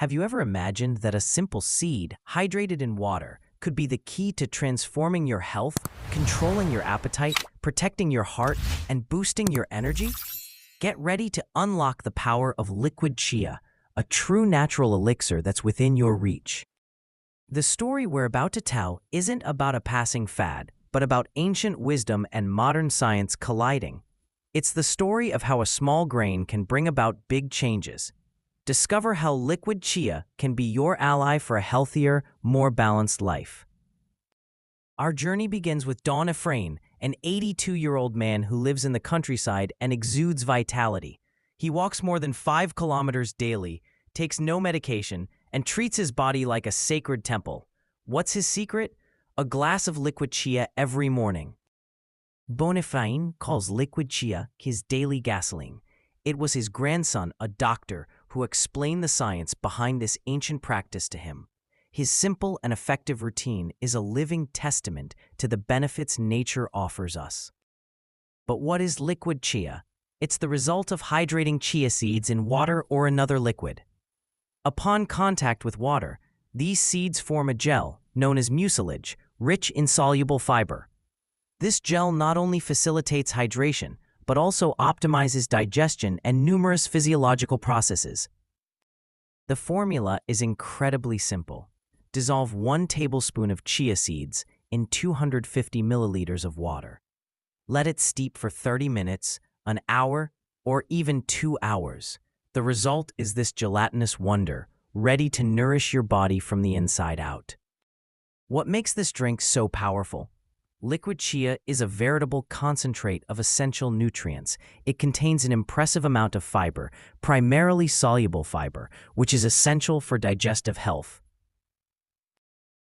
Have you ever imagined that a simple seed, hydrated in water, could be the key to transforming your health, controlling your appetite, protecting your heart, and boosting your energy? Get ready to unlock the power of liquid chia, a true natural elixir that's within your reach. The story we're about to tell isn't about a passing fad, but about ancient wisdom and modern science colliding. It's the story of how a small grain can bring about big changes. Discover how liquid chia can be your ally for a healthier, more balanced life. Our journey begins with Don Efrain, an 82-year-old man who lives in the countryside and exudes vitality. He walks more than 5 kilometers daily, takes no medication, and treats his body like a sacred temple. What's his secret? A glass of liquid chia every morning. Don Efrain calls liquid chia his daily gasoline. It was his grandson, a doctor, who explained the science behind this ancient practice to him. His simple and effective routine is a living testament to the benefits nature offers us. But what is liquid chia? It's the result of hydrating chia seeds in water or another liquid. Upon contact with water, these seeds form a gel, known as mucilage, rich in soluble fiber. This gel not only facilitates hydration, but also optimizes digestion and numerous physiological processes. The formula is incredibly simple. Dissolve 1 tablespoon of chia seeds in 250 milliliters of water. Let it steep for 30 minutes, an hour, or even 2 hours. The result is this gelatinous wonder, ready to nourish your body from the inside out. What makes this drink so powerful? Liquid chia is a veritable concentrate of essential nutrients. It contains an impressive amount of fiber, primarily soluble fiber, which is essential for digestive health.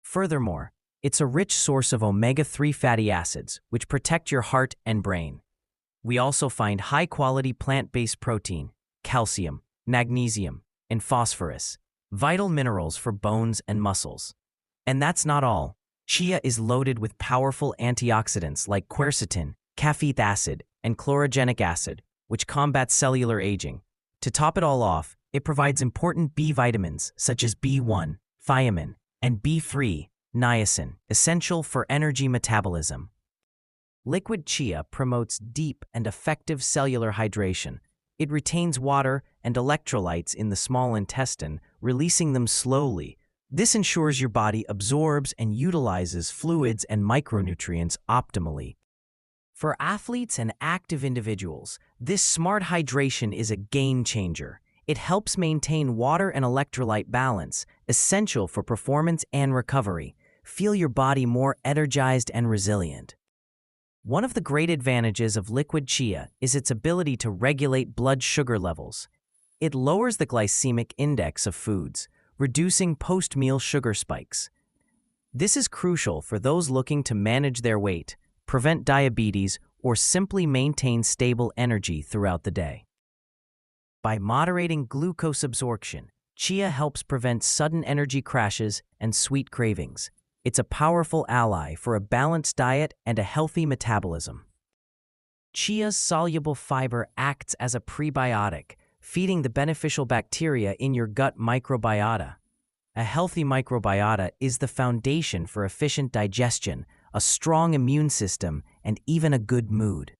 Furthermore, it's a rich source of omega-3 fatty acids, which protect your heart and brain. We also find high-quality plant-based protein, calcium, magnesium, and phosphorus, vital minerals for bones and muscles. And that's not all. Chia is loaded with powerful antioxidants like quercetin, caffeic acid, and chlorogenic acid, which combat cellular aging. To top it all off, it provides important B vitamins such as B1, thiamine, and B3, niacin, essential for energy metabolism. Liquid chia promotes deep and effective cellular hydration. It retains water and electrolytes in the small intestine, releasing them slowly. This ensures your body absorbs and utilizes fluids and micronutrients optimally. For athletes and active individuals, this smart hydration is a game changer. It helps maintain water and electrolyte balance, essential for performance and recovery. Feel your body more energized and resilient. One of the great advantages of liquid chia is its ability to regulate blood sugar levels. It lowers the glycemic index of foods, reducing post-meal sugar spikes. This is crucial for those looking to manage their weight, prevent diabetes, or simply maintain stable energy throughout the day. By moderating glucose absorption, chia helps prevent sudden energy crashes and sweet cravings. It's a powerful ally for a balanced diet and a healthy metabolism. Chia's soluble fiber acts as a prebiotic, feeding the beneficial bacteria in your gut microbiota. A healthy microbiota is the foundation for efficient digestion, a strong immune system, and even a good mood.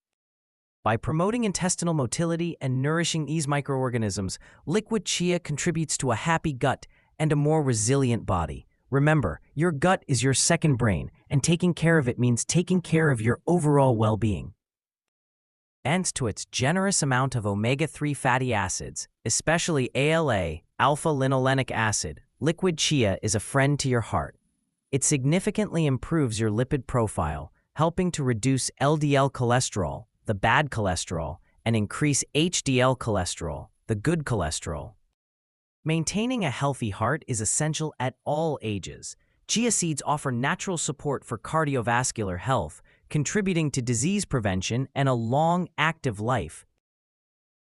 By promoting intestinal motility and nourishing these microorganisms, liquid chia contributes to a happy gut and a more resilient body. Remember, your gut is your second brain, and taking care of it means taking care of your overall well-being. Thanks to its generous amount of omega-3 fatty acids, especially ALA, alpha-linolenic acid, liquid chia is a friend to your heart. It significantly improves your lipid profile, helping to reduce LDL cholesterol, the bad cholesterol, and increase HDL cholesterol, the good cholesterol. Maintaining a healthy heart is essential at all ages. Chia seeds offer natural support for cardiovascular health, contributing to disease prevention and a long, active life.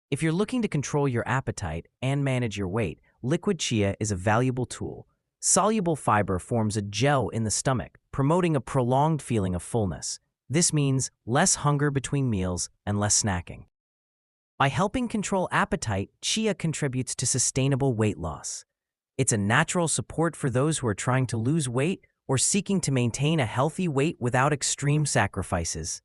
If you're looking to control your appetite and manage your weight, liquid chia is a valuable tool. Soluble fiber forms a gel in the stomach, promoting a prolonged feeling of fullness. This means less hunger between meals and less snacking. By helping control appetite, chia contributes to sustainable weight loss. It's a natural support for those who are trying to lose weight or seeking to maintain a healthy weight without extreme sacrifices.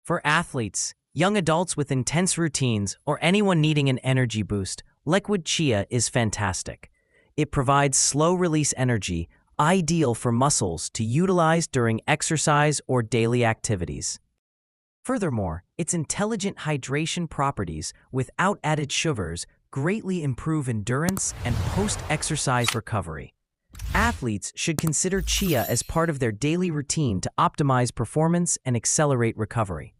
For athletes, young adults with intense routines, or anyone needing an energy boost, liquid chia is fantastic. It provides slow-release energy, ideal for muscles to utilize during exercise or daily activities. Furthermore, its intelligent hydration properties without added sugars greatly improve endurance and post-exercise recovery. Athletes should consider chia as part of their daily routine to optimize performance and accelerate recovery.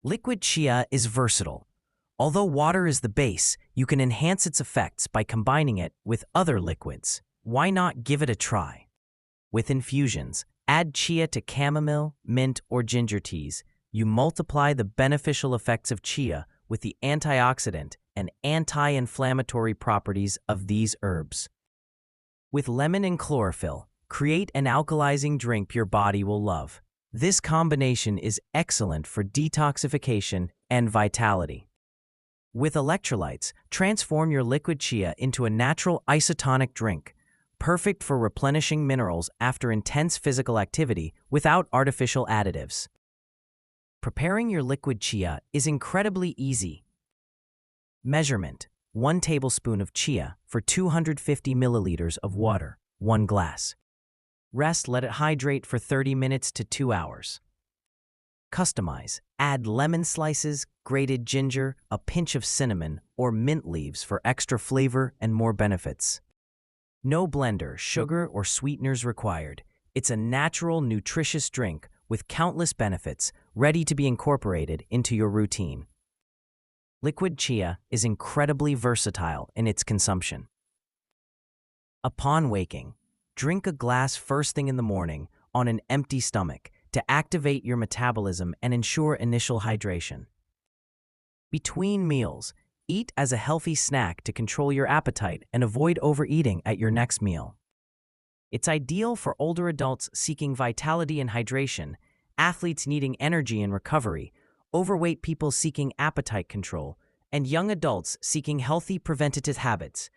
Liquid chia is versatile. Although water is the base, you can enhance its effects by combining it with other liquids. Why not give it a try? With infusions, add chia to chamomile, mint, or ginger teas. You multiply the beneficial effects of chia with the antioxidant and anti-inflammatory properties of these herbs. With lemon and chlorophyll, create an alkalizing drink your body will love. This combination is excellent for detoxification and vitality. With electrolytes, transform your liquid chia into a natural isotonic drink, perfect for replenishing minerals after intense physical activity without artificial additives. Preparing your liquid chia is incredibly easy. Measurement: 1 tablespoon of chia for 250 milliliters of water, 1 glass. Rest, let it hydrate for 30 minutes to 2 hours. Customize: add lemon slices, grated ginger, a pinch of cinnamon, or mint leaves for extra flavor and more benefits. No blender, sugar, or sweeteners required. It's a natural, nutritious drink with countless benefits, ready to be incorporated into your routine. Liquid chia is incredibly versatile in its consumption. Upon waking, drink a glass first thing in the morning on an empty stomach to activate your metabolism and ensure initial hydration. Between meals, eat as a healthy snack to control your appetite and avoid overeating at your next meal. It's ideal for older adults seeking vitality and hydration, athletes needing energy and recovery, overweight people seeking appetite control, and young adults seeking healthy preventative habits.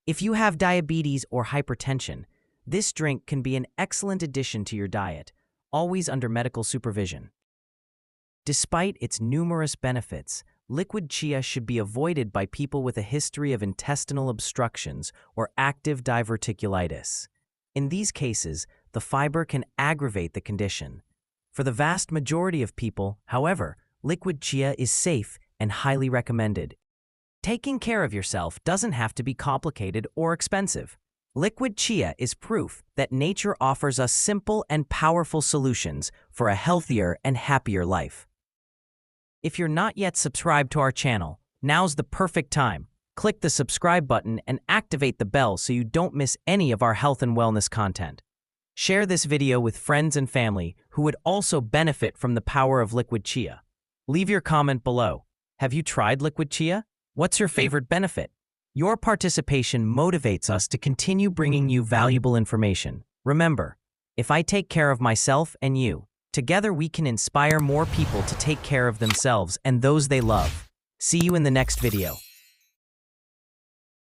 If you have diabetes or hypertension, this drink can be an excellent addition to your diet, always under medical supervision. Despite its numerous benefits, liquid chia should be avoided by people with a history of intestinal obstructions or active diverticulitis. In these cases, the fiber can aggravate the condition. For the vast majority of people, however, liquid chia is safe and highly recommended. Taking care of yourself doesn't have to be complicated or expensive. Liquid chia is proof that nature offers us simple and powerful solutions for a healthier and happier life. If you're not yet subscribed to our channel, now's the perfect time. Click the subscribe button and activate the bell so you don't miss any of our health and wellness content. Share this video with friends and family who would also benefit from the power of liquid chia. Leave your comment below. Have you tried liquid chia? What's your favorite benefit? Your participation motivates us to continue bringing you valuable information. Remember, if I take care of myself and you, together we can inspire more people to take care of themselves and those they love. See you in the next video.